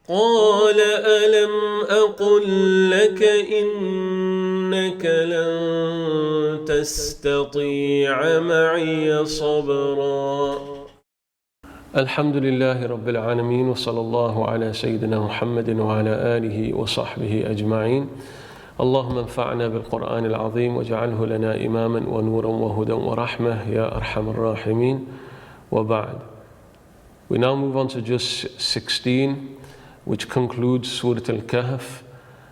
قال ألم أقل لك إنك لن تستطيع معي صبرا. الحمد لله رب العالمين، وصلى الله على سيدنا محمد وعلى آله وصحبه أجمعين. اللهم انفعنا بالقرآن العظيم واجعله لنا إماما ونورا وهدى ورحمة يا أرحم الراحمين. وبعد. We now move on to Juz 16, which concludes Surah Al-Kahf,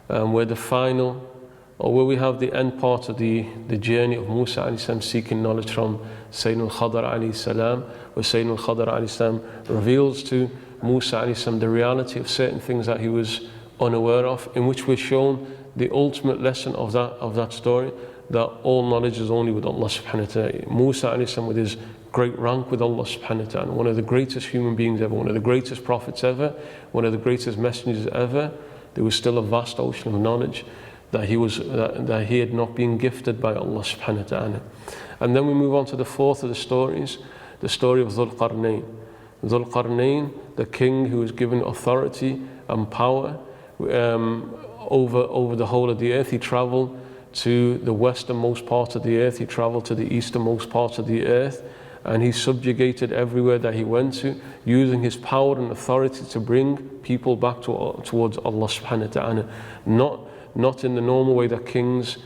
where we have the end part of the journey of Musa alayhi salam seeking knowledge from Sayyidina al-Khadr alayhi salam, where Sayyidina al-Khadr alayhi salam reveals to Musa alayhi salam the reality of certain things that he was unaware of, in which we're shown the ultimate lesson of that story, that all knowledge is only with Allah subhanahu wa ta'ala. Musa alayhi salam, with his great rank with Allah subhanahu wa ta'ala, one of the greatest human beings ever, one of the greatest prophets ever, one of the greatest messengers ever, there was still a vast ocean of knowledge that he had not been gifted by Allah subhanahu wa ta'ala. And then we move on to the fourth of the stories, the story of Dhul Qarnayn. Dhul Qarnayn, the king who was given authority and power over the whole of the earth. He traveled to the westernmost part of the earth, he traveled to the easternmost part of the earth, and he subjugated everywhere that he went to, using his power and authority to bring people back towards Allah subhanahu wa ta'ala. Not in the normal way that kings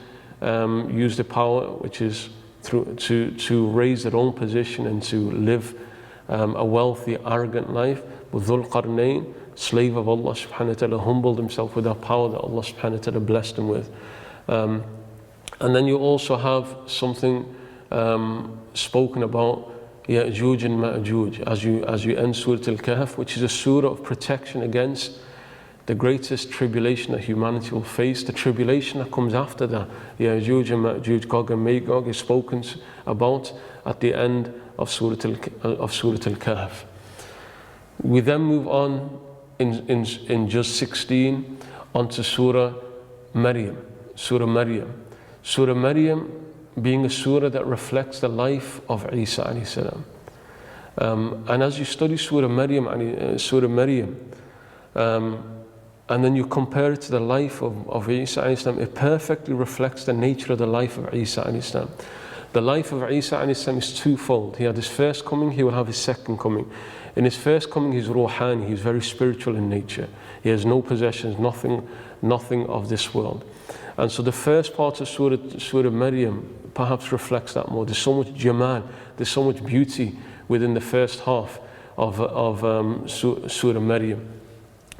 use the power, which is to raise their own position and to live a wealthy, arrogant life. But Dhul Qarnayn, slave of Allah subhanahu wa ta'ala, humbled himself with that power that Allah subhanahu wa ta'ala blessed him with. And then you also have something spoken about Ya'juj and Ma'juj as you end Surah Al-Kahf, which is a surah of protection against the greatest tribulation that humanity will face. The tribulation that comes after that, Ya'juj and Ma'juj, Gog and Magog, is spoken about at the end of Surah Al-Kahf. We then move on in Juz 16 onto Surah Maryam. Surah Maryam being a surah that reflects the life of Isa alayhi salam. And as you study Surah Maryam, and then you compare it to the life of Isa alayhi salam, it perfectly reflects the nature of the life of Isa alayhi salam. The life of Isa alayhi salam is twofold. He had his first coming, he will have his second coming. In his first coming, he's ruhani, he's very spiritual in nature. He has no possessions, nothing of this world. And so the first part of Surah Maryam perhaps reflects that more. There's so much jamal, there's so much beauty within the first half of Surah Maryam.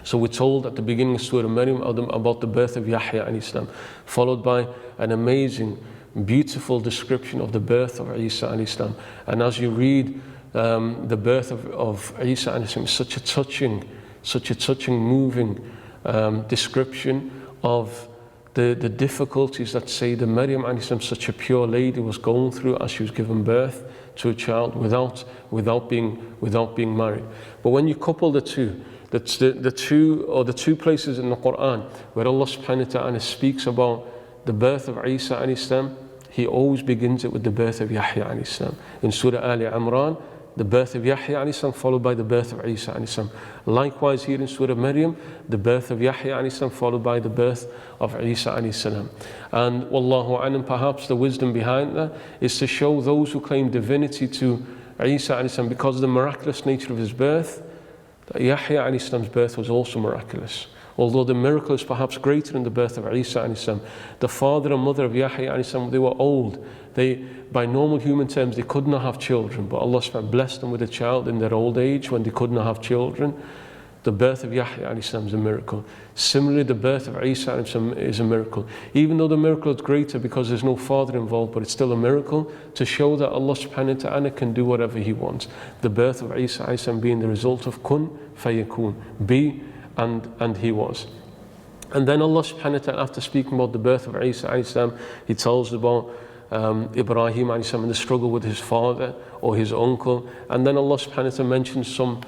So we're told at the beginning of Surah Maryam about the birth of Yahya alayhi salam, followed by an amazing, beautiful description of the birth of Isa alayhi salam. And as you read the birth of Isa alayhi salam, such a touching, moving description of the difficulties that Sayyidah Maryam alayhi salam, such a pure lady, was going through as she was giving birth to a child without being married. But when you couple the two places in the Qur'an where Allah subhanahu wa ta'ala speaks about the birth of Isa alayhi salam, He always begins it with the birth of Yahya alayhi salam. In Surah Ali Imran, the birth of Yahya alayhi salam followed by the birth of Isa alayhi salam. Likewise here in Surah Maryam, the birth of Yahya alayhi salam followed by the birth of Isa alayhi salam. And wallahu alam, perhaps the wisdom behind that is to show those who claim divinity to Isa alayhi salam, because of the miraculous nature of his birth, that Yahya alayhi salam's birth was also miraculous. Although the miracle is perhaps greater in the birth of Isa alayhi salam. The father and mother of Yahya alayhi salam, they were old. By normal human terms, they could not have children, but Allah subhanahu wa ta'ala blessed them with a child in their old age when they could not have children. The birth of Yahya alayhi salam is a miracle. Similarly, the birth of Isa alayhi salam is a miracle. Even though the miracle is greater because there's no father involved, but it's still a miracle to show that Allah subhanahu wa ta'ala can do whatever He wants. The birth of Isa alayhi salam being the result of kun fayakun, be and he was. And then Allah subhanahu wa ta'ala, after speaking about the birth of Isa alayhi salam, He tells about Ibrahim alayhi salam and the struggle with his father or his uncle. And then Allah subhanahu wa ta'ala mentions some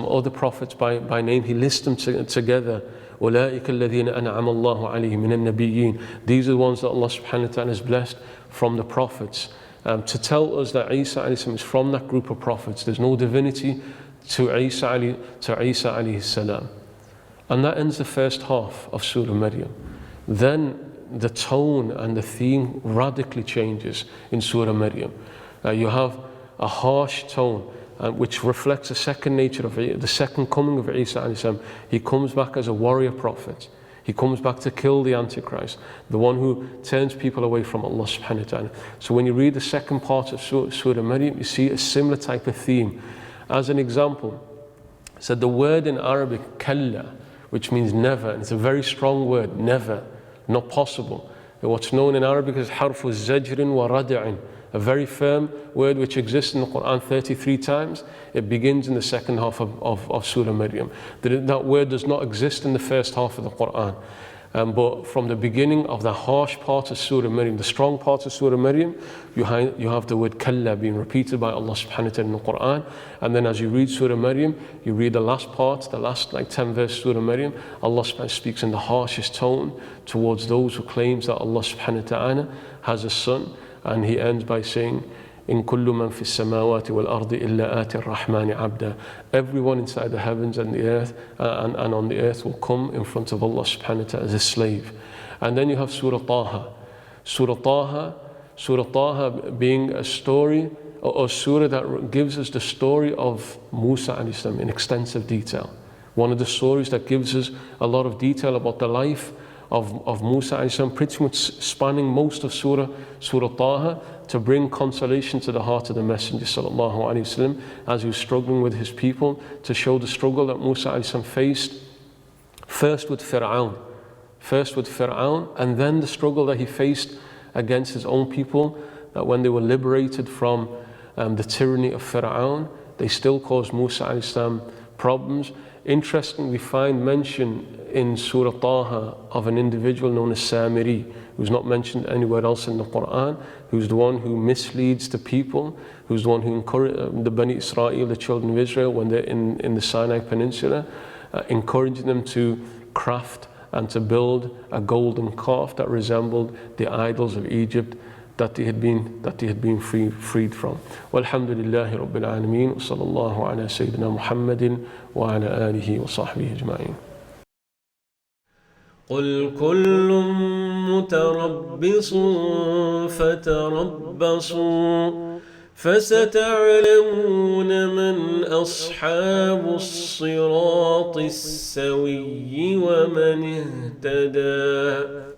other prophets by name. He lists them together. أولئك الذين أنعم الله عليهم من النبيين. These are the ones that Allah subhanahu wa ta'ala has blessed from the prophets. To tell us that Isa alayhi salam is from that group of prophets. There's no divinity to Isa alayhi salam. And that ends the first half of Surah Maryam. Then the tone and the theme radically changes in Surah Maryam. You have a harsh tone, which reflects the second nature of the second coming of Isa alayhi salam. He comes back as a warrior prophet. He comes back to kill the Antichrist, the one who turns people away from Allah subhanahu wa ta'ala. So when you read the second part of Surah Maryam, you see a similar type of theme. As an example, so the word in Arabic, kalla, which means never, and it's a very strong word, never, not possible. And what's known in Arabic as harfu zajrin wa rad'in, a very firm word which exists in the Qur'an 33 times. It begins in the second half of Surah Maryam. That word does not exist in the first half of the Qur'an. But from the beginning of the harsh part of Surah Maryam, the strong part of Surah Maryam, you have the word kalla being repeated by Allah subhanahu wa ta'ala in the Qur'an. And then as you read Surah Maryam, you read the last part, the last 10 verses Surah Maryam, Allah subhanahu wa ta'ala speaks in the harshest tone towards those who claims that Allah subhanahu wa ta'ala has a son. And he ends by saying, In kullu man fi samawati wal ardi illa ati ar-Rahmani abda. Everyone inside the heavens and the earth and on the earth will come in front of Allah subhanahu wa ta'ala as a slave. And then you have Surah Taha. Surah Taha being a story, or a surah that gives us the story of Musa alayhi salam in extensive detail. One of the stories that gives us a lot of detail about the life of Musa alayhi salam, pretty much spanning most of Surah Taha, to bring consolation to the heart of the Messenger sallallahu alaihi wasallam as he was struggling with his people, to show the struggle that Musa alayhi salam faced first with Fir'aun, and then the struggle that he faced against his own people, that when they were liberated from the tyranny of Fir'aun, they still caused Musa alayhi salam problems. Interestingly, we find mention in Surah Taha of an individual known as Samiri, who's not mentioned anywhere else in the Qur'an, who's the one who misleads the people, who's the one who encouraged the Bani Israel, the children of Israel, when they're in the Sinai Peninsula, encouraging them to craft and to build a golden calf that resembled the idols of Egypt that they had been freed from. Walhamdulillahi Rabbil Alameen, wa sallallahu ala Sayyidina Muhammadin wa ala alihi wa sahbihi ajma'in. قل كل متربص فتربصوا فستعلمون من أصحاب الصراط السوي ومن اهتدى.